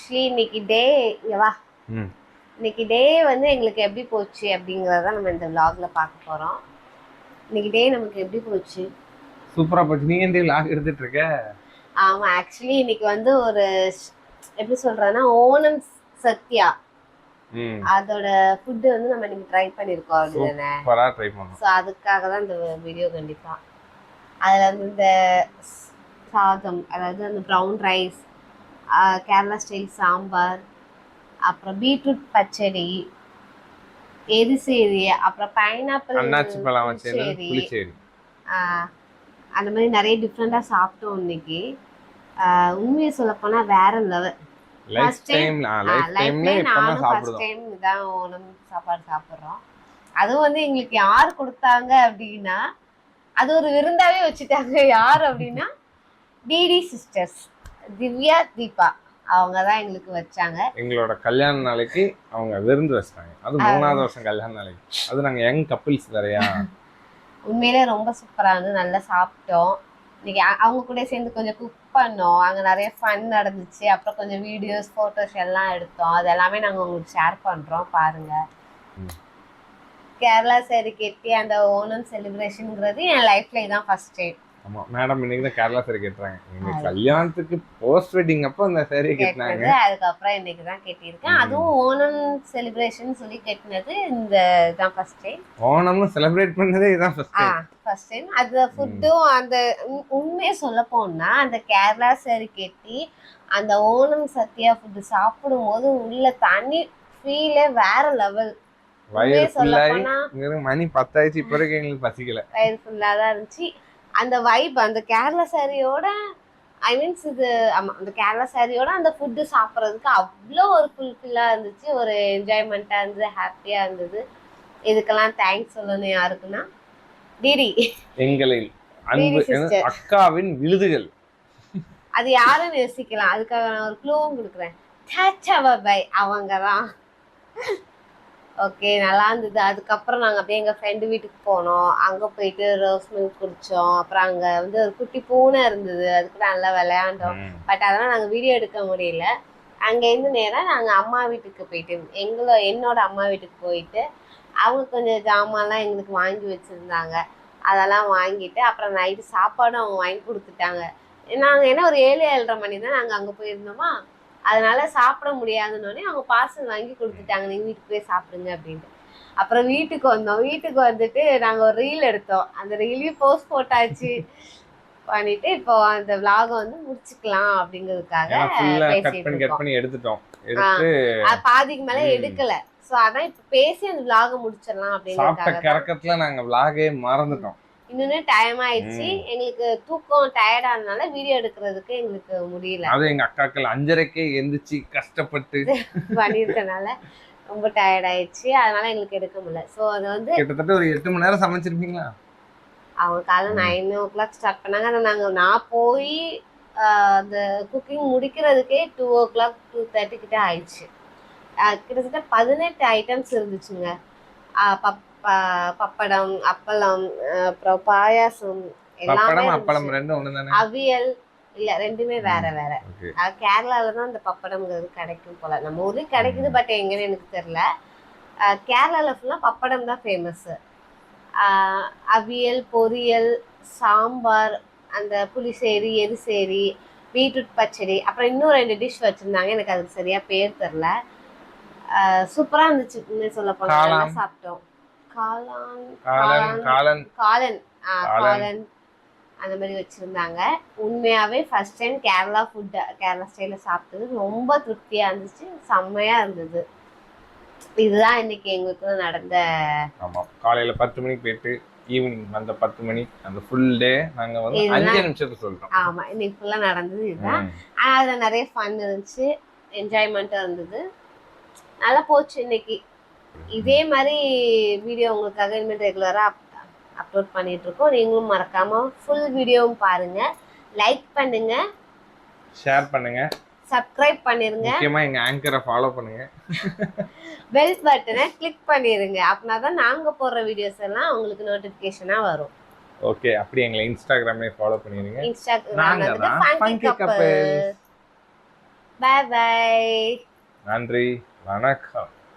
Actually இன்னைக்கு டே இங்க வா இன்னைக்கு டே வந்து எங்களுக்கு எப்படி போச்சு அப்படிங்கறத நம்ம இந்த vlogல பார்க்க போறோம். இன்னைக்கு டே நமக்கு எப்படி போச்சு? சூப்பரா போச்சு. நீங்க இந்த vlog எடுத்துட்டு இருக்க? ஆமா, ஆக்சுவலி இன்னைக்கு வந்து ஒரு எப்படி சொல்றேன்னா ஓணம் சத்யா அதோட ஃபுட் வந்து நம்ம இன்னைக்கு ட்ரை பண்ணிருக்கோம் அப்படிதானே? சூப்பரா ட்ரை பண்ணோம். ஸோ அதுக்காக தான் இந்த வீடியோ கண்டிப்பா. அதுல வந்து இந்த சாதம், அதாவது அந்த brown rice, Kerala style sambar, அப்புறம் பீட்ரூட் பச்சடி, எரிசேரி, அப்புறம் பைனாப்பிள் அன்னாச்சி பழம் வச்சு புளிச்சேரி, அந்த மாதிரி நிறைய டிஃப்ரெண்டா சாப்பிட்டோம் இன்னைக்கு. உண்மையை சொல்ல போனா வேற லெவல். ஃபர்ஸ்ட் டைம் நானும் ஃபர்ஸ்ட் டைம் தான் ஓணம் சாப்பாடு சாப்பிட்றோம். அதுவும் வந்து எங்களுக்கு யார் கொடுத்தாங்க அப்படின்னா, அது ஒரு விருந்தாவே வச்சுட்டாங்க. யார் அப்படின்னா டிடி சிஸ்டர்ஸ், திவ்யா தீபா, அவங்க தான் எங்களுக்கு வச்சாங்க. எங்களோட கல்யாண நாளைக்கு அவங்க விருந்து வச்சாங்க. அது 3வது வருஷம் கல்யாண நாளைக்கு. அது நாங்க யங் கப்பிள்ஸ் வேறயா. உண்மையிலே ரொம்ப சூப்பரா வந்து நல்லா சாப்பிட்டோம். இன்னைக்கு அவங்க கூட சேர்ந்து கொஞ்சம் குக் பண்ணோம். அங்க நிறைய ஃபன் நடந்துச்சு. அப்புறம் கொஞ்சம் வீடியோஸ், போட்டோஸ் எல்லாம் எடுத்தோம். அது எல்லாமே நாங்க உங்களுக்கு ஷேர் பண்றோம், பாருங்க. கேரளா சாரி கட்டி அந்த ஓணம் செலிப்ரேஷன்ங்கிறது என் லைஃப்ல இதான் ஃபர்ஸ்ட் டைம். ஆமா, மேடம் இன்னைக்கு தான் கேரளா சாரி கட்டுறாங்க. எங்க கல்யாணத்துக்கு போஸ்ட் வெட்டிங் அப்போ அந்த சாரி கட்டினாங்க. அதுக்கப்புறம் இன்னைக்கு தான் கட்டியிருக்கேன். அதுவும் ஓணம் செலிப்ரேஷன் சொல்லி கட்டினது இந்த தான் ஃபர்ஸ்ட் டைம். ஓணம்னு செலிப்ரேட் பண்ணதே இதான் ஃபர்ஸ்ட் டைம். அது ஃபுட்டும் அந்த உண்மையை சொல்ல போனா அந்த கேரளா சாரி கட்டி அந்த ஓணம் சத்யா ஃபுட் சாப்பிடும் போது உள்ள தனி ஃபீலே வேற லெவல். வயிறு ஃபுல்லாகி மணி 10 ஆயிடுச்சு. இப்போ வரைக்கும் எங்களுக்கு பசிக்கல. வயிறு ஃபுல்லாக தான் இருந்துச்சு. அந்த வைப் அந்த கேரளா சாரியோட, ஐ மீன்ஸ் இது அந்த கேரளா சாரியோட அந்த ஃபுட்டு சாப்பிட்றதுக்கு அவ்வளோ ஒரு ஃபுல்ஃபில்லாக இருந்துச்சு. ஒரு என்ஜாய்மெண்ட்டாக இருந்தது, ஹாப்பியாக இருந்தது. இதுக்கெல்லாம் தேங்க்ஸ் சொல்லணும் யாருக்குன்னா டிடி, எங்களின் அன்பு அக்காவின் விழுதுகள். அது யாருன்னு யோசிக்கலாம். அதுக்காக நான் ஒரு க்ளூவும் கொடுக்குறேன். அவங்க தான். ஓகே, நல்லா இருந்தது. அதுக்கப்புறம் நாங்கள் அப்படியே எங்கள் ஃப்ரெண்டு வீட்டுக்கு போனோம். அங்கே போயிட்டு ரோஸ் மில்க் குடித்தோம். அப்புறம் அங்கே வந்து ஒரு குட்டி பூனை இருந்தது, அதுக்கு நல்லா விளையாண்டோம். பட் அதெல்லாம் நாங்கள் வீடியோ எடுக்க முடியல. அங்கேருந்து நேராக நாங்கள் அம்மா வீட்டுக்கு போயிட்டு, என்னோட அம்மா வீட்டுக்கு போயிட்டு அவங்க கொஞ்சம் ஜாமான்லாம் எங்களுக்கு வாங்கி வச்சுருந்தாங்க. அதெல்லாம் வாங்கிட்டு அப்புறம் நைட்டு சாப்பாடும் அவங்க வாங்கி கொடுத்துட்டாங்க. நாங்கள் என்ன ஒரு 7-7:30 மணி தான் நாங்கள் அங்கே போயிருந்தோமா, அதனால சாப்பிட முடியாதுன்னொடனே அவங்க பார்சல் வாங்கி கொடுத்துட்டாங்க, நீங்கள் வீட்டுக்கு போய் சாப்பிடுங்க அப்படின்ட்டு. அப்புறம் வீட்டுக்கு வந்தோம். வீட்டுக்கு வந்துட்டு நாங்கள் ஒரு ரீல் எடுத்தோம். அந்த ரீலையும் போஸ்ட் போட்டாச்சு பண்ணிட்டு இப்போ அந்த விலாக வந்து முடிச்சுக்கலாம் அப்படிங்கிறதுக்காக எடுத்துட்டோம். பாதிக்கு மேல எடுக்கல. ஸோ அதான் இப்போ பேசி அந்த விலாக முடிச்சிடலாம் அப்படிங்கிறதுக்காக நாங்க விலாகே மறந்துட்டோம். இன்னொன்னு டைம் ஆயிடுச்சு. எங்களுக்கு தூக்கம் டயர்டா இருந்தனால வீடியோ எடுக்கிறதுக்கு எங்களுக்கு முடியல. அது எங்க அக்காக்கள் 5:30க்கே எந்திரிச்சு கஷ்டப்பட்டு பண்ணிருக்கனால ரொம்ப டயர்ட் ஆயிடுச்சு. அதனால எங்களுக்கு எடுக்க முடியல. ஸோ அது வந்து கிட்டத்தட்ட ஒரு 8 மணி நேரம் சமைச்சிருப்பீங்களா? அவங்க காலைல 9 o'clock ஸ்டார்ட் பண்ணாங்க. அதை நான் போய் அந்த குக்கிங் முடிக்கிறதுக்கே 2 o'clock 2:30 கிட்ட ஆயிடுச்சு. கிட்டத்தட்ட 18 ஐட்டம்ஸ் இருந்துச்சுங்க. பப்படம், அப்பளம், அப்புறம் பாயாசம், எல்லாமே. அவியல் இல்ல, ரெண்டுமே வேற வேற. கேரளால தான் இந்த பப்படம்ங்கிறது கிடைக்கும் போல. நம்ம ஊர்லயும் கிடைக்குது, பட் எங்கன்னு எனக்கு தெரியல. கேரளால ஃபுல்லா பப்படம் தான் ஃபேமஸ். அவியல், பொரியல், சாம்பார், அந்த புளிசேரி, எரிசேரி, பீட்ரூட் பச்சடி, அப்புறம் இன்னும் 2 டிஷ் வச்சிருந்தாங்க. எனக்கு அதுக்கு சரியா பேர் தெரியல. சூப்பரா இருந்துச்சு. இன்னும் சொல்ல போனா நல்லா சாப்பிட்டோம். காளான் அந்த மாதிரி வச்சிருந்தாங்க. உண்மையாவே first time Kerala food, Kerala ஸ்டைல சாப்பிட்டது ரொம்ப திருப்தியா இருந்துச்சு. செம்மையா இருந்தது. இதுதான் இன்னைக்கு எங்களுக்கு நடந்த. ஆமா, காலையில 10 மணிக்கு போயிட்டு ஈவினிங் வந்த 10 மணி அந்த ஃபுல் டே நாங்க வந்து 5 நிமிஷத்துக்கு சொல்றோம். ஆமா, இன்னைக்கு ஃபுல்லா நடந்தது இதுதான். ஆனா அதுல நிறைய ஃபன் இருந்துச்சு, என்ஜாய்மெண்ட்டா இருந்தது, நல்லா போச்சு இன்னைக்கு. இதே மாதிரி வீடியோ உங்களுக்காக இனிமேல் ரெகுலரா அப்லோட் பண்ணிட்டு இருக்கோம். நீங்களும் மறக்காம ஃபுல் வீடியோவும் பாருங்க, லைக் பண்ணுங்க, ஷேர் பண்ணுங்க, சப்ஸ்கிரைப் பண்ணிருங்க, முக்கியமா எங்க ஆங்கரை ஃபாலோ பண்ணுங்க, பெல் பட்டனை கிளிக் பண்ணிருங்க. அப்படின்னா தான் நாங்க போடுற வீடியோஸ் எல்லாம் உங்களுக்கு நோட்டிபிகேஷனா வரும். ஓகே, அப்படியே எங்களை இன்ஸ்டாகிராம்ல ஃபாலோ பண்ணிருங்க. இன்ஸ்டாகிராம் வந்து ஃபங்கி கப்பிள்ஸ். பாய் பாய். நன்றி, வணக்கம்.